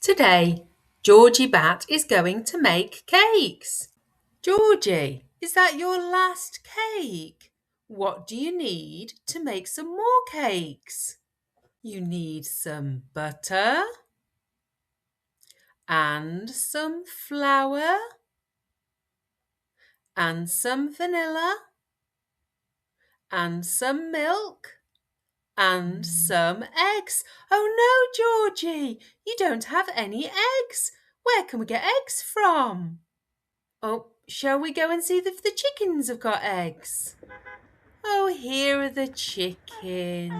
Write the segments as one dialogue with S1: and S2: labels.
S1: Today, Georgie Bat is going to make cakes. Georgie, is that your last cake? What do you need to make some more cakes? You need some butter and some flour and some vanilla and some milk and some eggs. Oh no, Georgie, you don't have any eggs. Where can we get eggs from? Oh, shall we go and see if the chickens have got eggs? Oh, here are the chickens.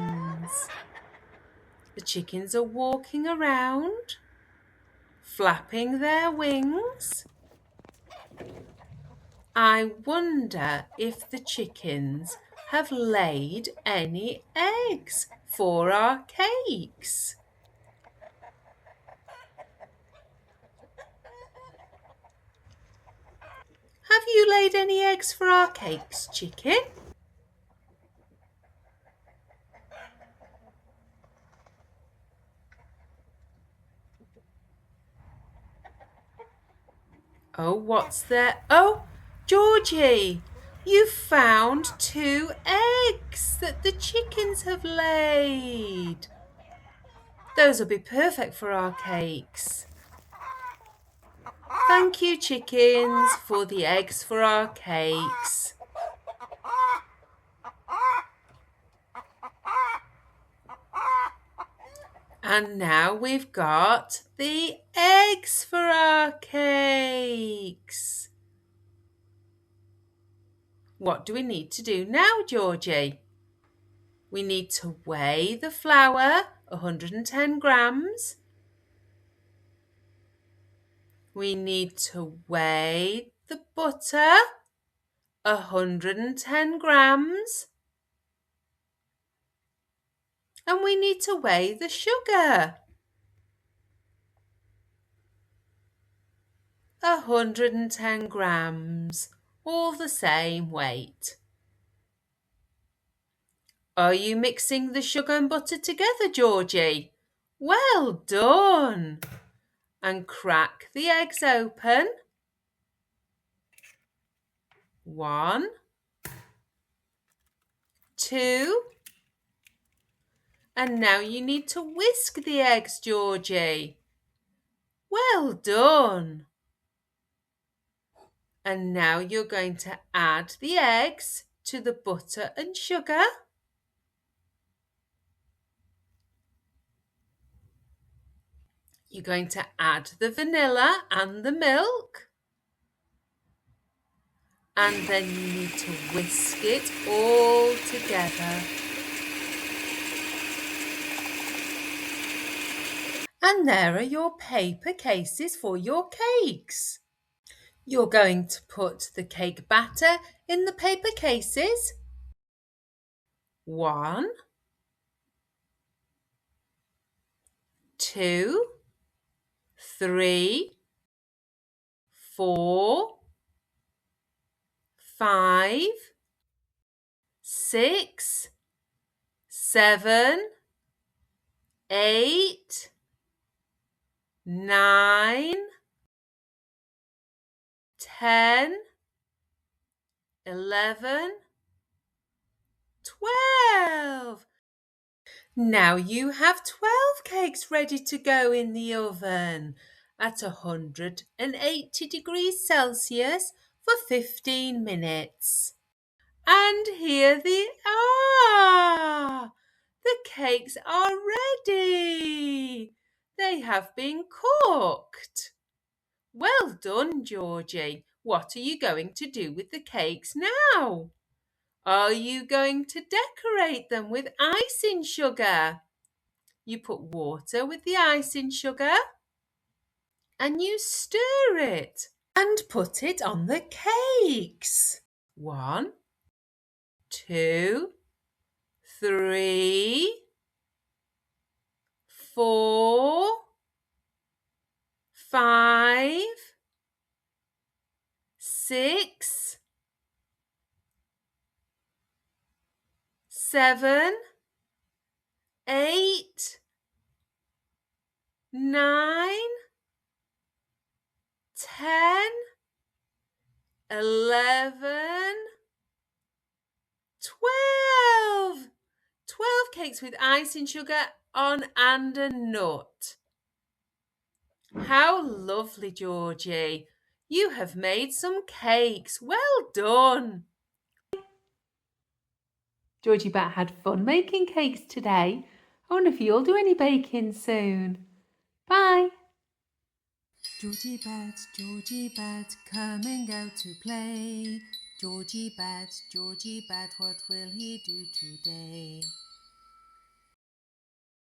S1: The chickens are walking around, flapping their wings. I wonder if the chickens have laid any eggs for our cakes. Have you laid any eggs for our cakes, chicken? Oh, what's there? Oh, Georgie, you found 2 eggs that the chickens have laid. Those will be perfect for our cakes. Thank you, chickens, for the eggs for our cakes. And now we've got the eggs for our cakes. What do we need to do now, Georgie? We need to weigh the flour, 110 grams. We need to weigh the butter, 110 grams. And we need to weigh the sugar, 110 grams, all the same weight. Are you mixing the sugar and butter together, Georgie? Well done! And crack the eggs open. 1, 2. And now you need to whisk the eggs, Georgie. Well done! And now you're going to add the eggs to the butter and sugar. You're going to add the vanilla and the milk. And then you need to whisk it all together. And there are your paper cases for your cakes. You're going to put the cake batter in the paper cases. 1, 2, 3, 4, 5, 6, 7, 8, 9, 10, 11, 12. Now you have 12 cakes ready to go in the oven at 180 degrees Celsius for 15 minutes. And here they are! The cakes are ready! They have been cooked. Well done, Georgie. What are you going to do with the cakes now? Are you going to decorate them with icing sugar? You put water with the icing sugar and you stir it and put it on the cakes. 1, 2, 3, 4, 5, 6, 7, 8, 9, 10, 11, 12. 12 cakes with icing sugar on and a nut. How lovely, Georgie. You have made some cakes. Well done. Georgie Bat had fun making cakes today. I wonder if you'll do any baking soon. Bye. Georgie Bat, coming out to play. Georgie Bat, what will he do today?